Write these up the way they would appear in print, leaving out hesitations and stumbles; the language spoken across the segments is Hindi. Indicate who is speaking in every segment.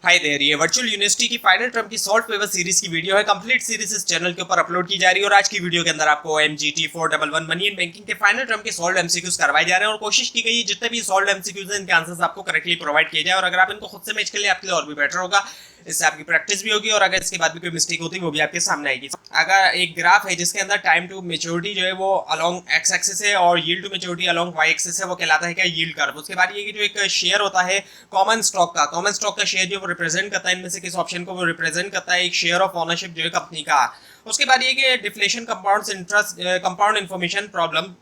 Speaker 1: हाय देयर, ये वर्चुअल यूनिवर्सिटी की फाइनल टर्म की सॉल्व पेपर सीरीज की वीडियो है। कंप्लीट सीरीज इस चैनल के ऊपर अपलोड की जा रही है और आज की वीडियो के अंदर आपको MGT 411 मनी एंड बैंकिंग के फाइनल टर्म के सॉल्व एमसीक्यूज करवाए जा रहे हैं और कोशिश की गई है जितने भी सॉल्व एमसीक्यूज हैं इनके आंसर्स आपको करेक्टली प्रोवाइड किए जाए और अगर आप इनको खुद से मैच कर ले आपके लिए और भी बेटर होगा। इससे आपकी प्रैक्टिस भी होगी और अगर इसके बाद भी कोई मिस्टेक होती है वो भी आपके सामने आएगी। अगर एक ग्राफ है जिसके अंदर टाइम टू मेच्योरिटी जो है वो अलोंग एक्स एक्सिस है और yield to maturity along Y axis है, वो कहलाता है क्या यील्ड कर्व। उसके बाद ये कि जो एक शेयर होता है कॉमन स्टॉक का शेयर जो वो रिप्रेजेंट करता है इनमें से किस ऑप्शन को वो रिप्रेजेंट करता है, एक शेयर ऑफ ओनरशिप जो है कंपनी का। उसके बाद ये कि डिफ्लेशन कंपाउंड इंफॉर्मेशन प्रॉब्लम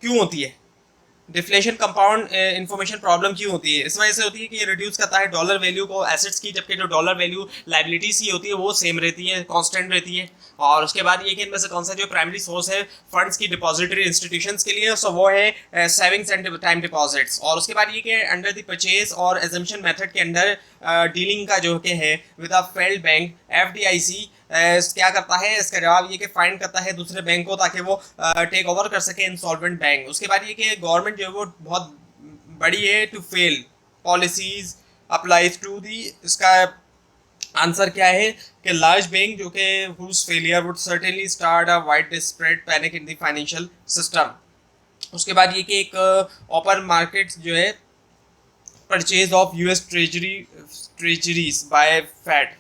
Speaker 1: क्यों होती है, डिफ्लेशन कंपाउंड इन्फॉर्मेशन प्रॉब्लम क्यों होती है। इस वजह से होती है कि ये रिड्यूस करता है डॉलर वैल्यू को एसेट्स की, जबकि जो डॉलर वैल्यू लाइबिलिटीज की होती है वो सेम रहती है, कांस्टेंट रहती है। और उसके बाद ये कि इनमें से कौन सा जो प्राइमरी सोर्स है फंड्स की डिपॉजिटरी इंस्टीट्यूशंस के लिए, सो वो है सेविंग्स एंड टाइम डिपॉजिट्स। और उसके बाद ये कि अंडर द परचेज और एजम्पशन मेथड के अंडर डीलिंग का जो कि है with a failed bank FDIC क्या करता है, इसका जवाब ये कि फाइंड करता है दूसरे बैंक को ताकि वो टेक ओवर कर सके इंसॉल्वेंट बैंक। उसके बाद ये कि गवर्नमेंट जो है वो बहुत बड़ी है to fail policies applies to the. इसका आंसर क्या है कि लार्ज बैंक जो कि whose failure would certainly start a widespread panic in the financial system. उसके बाद ये कि एक ओपन मार्केट जो है purchase of US treasuries by Fed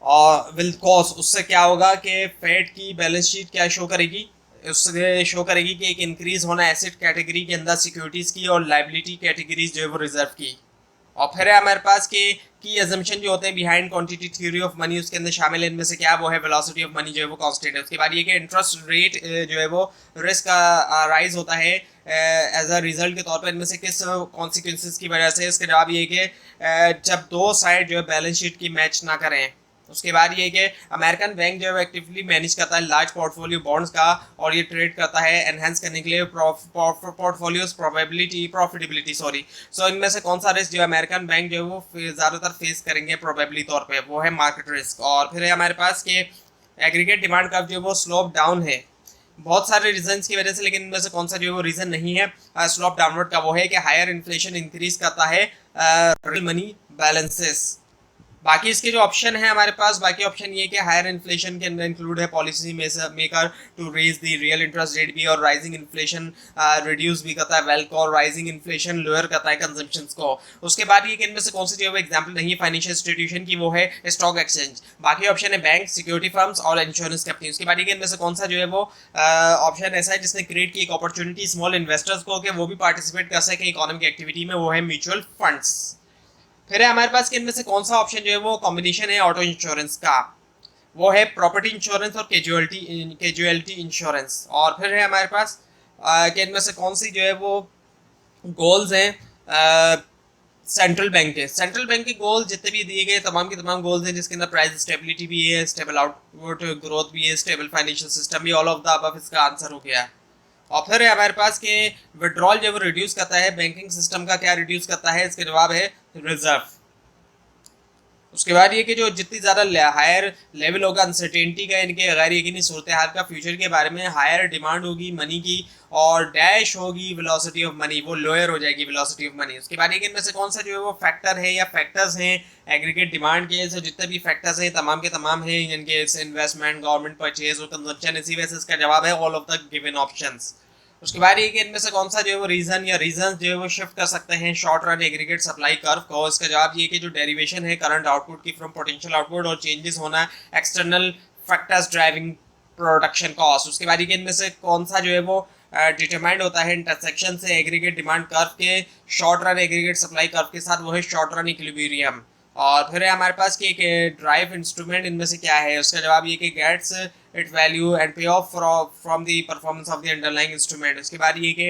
Speaker 1: और विल कॉज, उससे क्या होगा कि फेड की बैलेंस शीट क्या शो करेगी, उससे शो करेगी कि एक इंक्रीज होना एसेट कैटेगरी के अंदर सिक्योरिटीज की और लाइबिलिटी कैटेगरीज जो है वो रिजर्व की। और फिर है हमारे पास के की एजम्पशन जो होते हैं behind quantity theory of money, उसके अंदर शामिल है इनमें से क्या, वो है वेलोसिटी ऑफ मनी जो है वो कांस्टेंट है। उसके बाद ये कि इंटरेस्ट रेट जो है वो रिस्क का राइज होता है एज अ रिजल्ट के तौर पर इनमें से किस कॉन्सिक्वेंसेस की वजह से। इसके जवाब ये कि जब दो साइड जो है बैलेंस शीट की मैच ना करें। उसके बाद ये कि अमेरिकन बैंक जो है एक्टिवली मैनेज करता है लार्ज पोर्टफोलियो बॉन्ड्स का और ये ट्रेड करता है एनहेंस करने के लिए पोर्टफोलियोज प्रॉफिटेबिलिटी सो इनमें से कौन सा रिस्क जो है अमेरिकन बैंक जो है वो ज़्यादातर फेस करेंगे प्रोबेबली तौर पे, वो है मार्केट रिस्क। और फिर है हमारे पास के एग्रीगेट डिमांड कर्व जो है वो स्लोप डाउन है बहुत सारे रीजंस की वजह से, लेकिन इनमें से कौन सा जो है वो रीजन नहीं है स्लोप डाउनवर्ड का, वो है कि हायर इन्फ्लेशन इंक्रीज करता है मनी बैलेंसेस। बाकी इसके जो ऑप्शन है हमारे पास, बाकी ऑप्शन ये कि हायर इन्फ्लेशन के अंदर इंक्लूड है policy maker to raise the real interest rate भी, और राइजिंग इन्फ्लेशन रिड्यूस भी करता है वेल्थ को, और राइजिंग इन्फ्लेशन लोअर करता है कंजम्पशन को। उसके बाद ये कि इनमें से कौन सी जो है एग्जाम्पल नहीं है फाइनेंशियल इंस्टीट्यूशन की, वो है स्टॉक एक्सचेंज। बाकी ऑप्शन है बैंक, सिक्योरिटी फर्म्स और इंश्योरेंस कंपनी। उसके बाद ये कि इनमें से कौन सा जो है वो ऑप्शन ऐसा है जिसने क्रिएट की एक अपॉर्चुनिटी स्मॉल इन्वेस्टर्स को कि वो भी पार्टिसिपेट कर सके इकोनॉमिक एक्टिविटी में, वो है म्यूचुअल फंड्स। फिर है हमारे पास कि इनमें से कौन सा ऑप्शन जो है वो कॉम्बिनेशन है ऑटो इंश्योरेंस का, वो है प्रॉपर्टी इंश्योरेंस और कैजुअलिटी इंश्योरेंस। और फिर है हमारे पास कि इनमें से कौन सी जो है वो गोल्स हैं सेंट्रल बैंक के गोल जितने भी दिए गए तमाम के तमाम गोल्स हैं जिसके अंदर प्राइस स्टेबिलिटी भी है, स्टेबल आउटपुट ग्रोथ भी है, स्टेबल फाइनेंशियल सिस्टम भी, ऑल ऑफ द अबव इसका आंसर हो गया। और फिर है हमारे पास के विड्रॉल जो रिड्यूस करता है बैंकिंग सिस्टम का, क्या रिड्यूस करता है, इसके जवाब है रिजर्व। उसके बाद ये कि जो जितनी ज़्यादा हायर लेवल होगा अनसर्टेनिटी का, इनके गैर यकीनी सूरत हाल का फ्यूचर के बारे में, हायर डिमांड होगी मनी की और डैश होगी वेलोसिटी ऑफ मनी, वो लोअर हो जाएगी वेलोसिटी ऑफ मनी। उसके बाद ये कि इनमें से कौन सा जो है वो फैक्टर है या फैक्टर्स हैं एग्रीगेट डिमांड के, जो जितने भी फैक्टर्स हैं तमाम के तमाम हैं जिनके इन्वेस्टमेंट गवर्नमेंट परचेज और कंजम्पशन, इसी वजह से इसका जवाब है all of the given options. उसके बाद ये कि इनमें से कौन सा जो है वो रीजन या रीजन जो है वो शिफ्ट कर सकते हैं short run aggregate supply curve को। इसका जवाब ये कि जो डेरिवेशन है करंट आउटपुट की फ्रॉम पोटेंशियल आउटपुट और चेंजेस होना external factors driving production cost. उसके बाद ये कि इनमें से कौन सा जो है वो डिटरमाइंड होता है इंटरसेक्शन से एग्रीगेट डिमांड कर्व के short run aggregate supply curve के साथ, वो है शॉर्ट रन इक्विलिब्रियम। और फिर है हमारे पास कि ड्राइव इंस्ट्रूमेंट इनमें से क्या है, उसका जवाब ये कि गेट्स इट वैल्यू एंड पे of from the performance of the underlying instrument. उसके बाद ये कि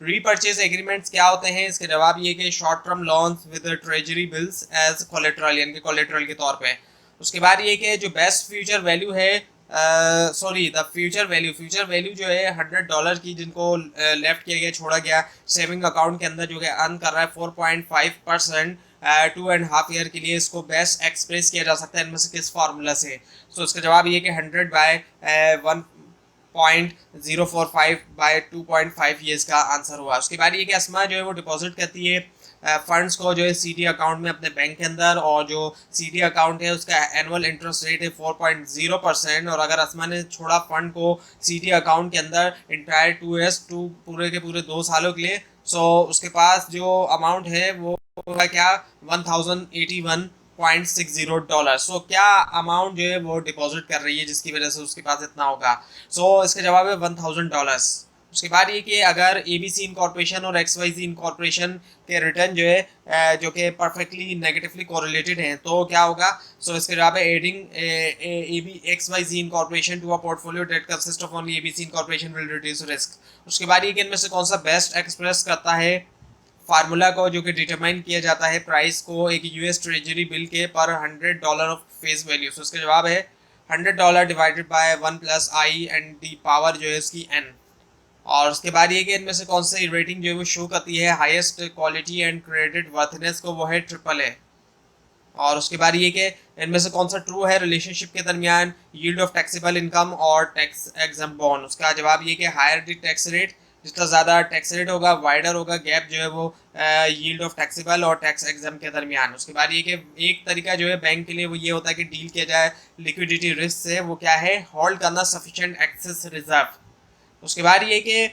Speaker 1: रीपर्चेज एग्रीमेंट्स क्या होते हैं, इसके जवाब ये कि short term loans with treasury bills as collateral, यानी कि कोलेट्रल के तौर पे। उसके बाद ये कि जो बेस्ट फ्यूचर वैल्यू है द फ्यूचर वैल्यू जो है $100 की जिनको लेफ्ट किया गया, छोड़ा गया सेविंग अकाउंट के अंदर, जो कि अर्न कर रहा है 4.5% 2.5 ईयर के लिए, इसको बेस्ट एक्सप्रेस किया जा सकता है इनमें से किस फार्मूला से। सो इसका जवाब ये कि 100/1 0.045 बाय 2.5 ईयर्स का आंसर हुआ। उसके बाद ये कि अस्मा जो है वो डिपॉजिट करती है फंड्स को जो है CD अकाउंट में अपने बैंक के अंदर, और जो CD अकाउंट है उसका एनुअल इंटरेस्ट रेट है 4.0%। और अगर अस्मा ने छोड़ा फंड को CD अकाउंट के अंदर इंटायर 2 years, पूरे के पूरे 2 सालों के लिए, सो उसके पास जो अमाउंट है वो होगा क्या, $1081.60। सो क्या अमाउंट जो है वो डिपॉजिट कर रही है जिसकी वजह से उसके पास इतना होगा। सो इसका जवाब है $1000। उसके बाद ये कि अगर ABC इनकॉर्पोरेशन और XYZ इनकॉर्पोरेशन के रिटर्न जो है जो कि परफेक्टली नेगेटिवली कोरिलेटेड हैं तो क्या होगा। सो इसके जवाब है adding XYZ incorporation to a portfolio that consist of only ABC incorporation will reduce risk. उसके बाद ये कि इनमें से कौन सा बेस्ट एक्सप्रेस करता है फार्मूला को जो कि डिटरमाइन किया जाता है प्राइस को एक US ट्रेजरी बिल के पर $100 ऑफ फेस वैल्यू। सो इसका जवाब है $100 divided by 1 + I and the power जो है उसकी n। और उसके बाद ये कि इनमें से कौन सी रेटिंग जो है वो शो करती है हाईएस्ट क्वालिटी एंड क्रेडिट वर्थनेस को, वो है AAA। और उसके बाद ये कि इनमें से कौन सा ट्रू है रिलेशनशिप के दरमियान यील्ड ऑफ टैक्सेबल इनकम और टैक्स एग्जम्प्ट बॉन्ड। उसका जवाब ये कि हायर द टैक्स रेट, जितना ज़्यादा टैक्स रेट होगा वाइडर होगा गैप जो है वो यील्ड ऑफ टैक्सेबल और टैक्स एग्जाम के दरमियान। उसके बाद ये कि एक तरीका जो है बैंक के लिए वो ये होता है कि डील किया जाए लिक्विडिटी रिस्क से, वो क्या है, होल्ड करना सफिशिएंट एक्सेस रिजर्व। उसके बाद ये कि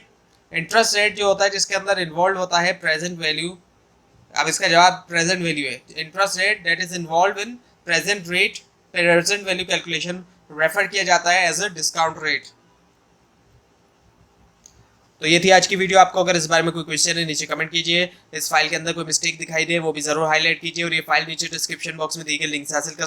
Speaker 1: इंटरेस्ट रेट जो होता है जिसके अंदर इन्वॉल्व होता है प्रेजेंट वैल्यू। अब इसका जवाब प्रेजेंट वैल्यू है। Interest rate that is involve in present rate, present value calculation refer किया जाता है एज अ डिस्काउंट रेट। तो ये थी आज की वीडियो। आपको अगर इस बारे में कोई क्वेश्चन है नीचे कमेंट कीजिए। इस फाइल के अंदर कोई मिस्टेक दिखाई दे वो भी जरूर हाईलाइट कीजिए, और ये फाइल नीचे डिस्क्रिप्शन बॉक्स में दी गई लिंक से हासिल कर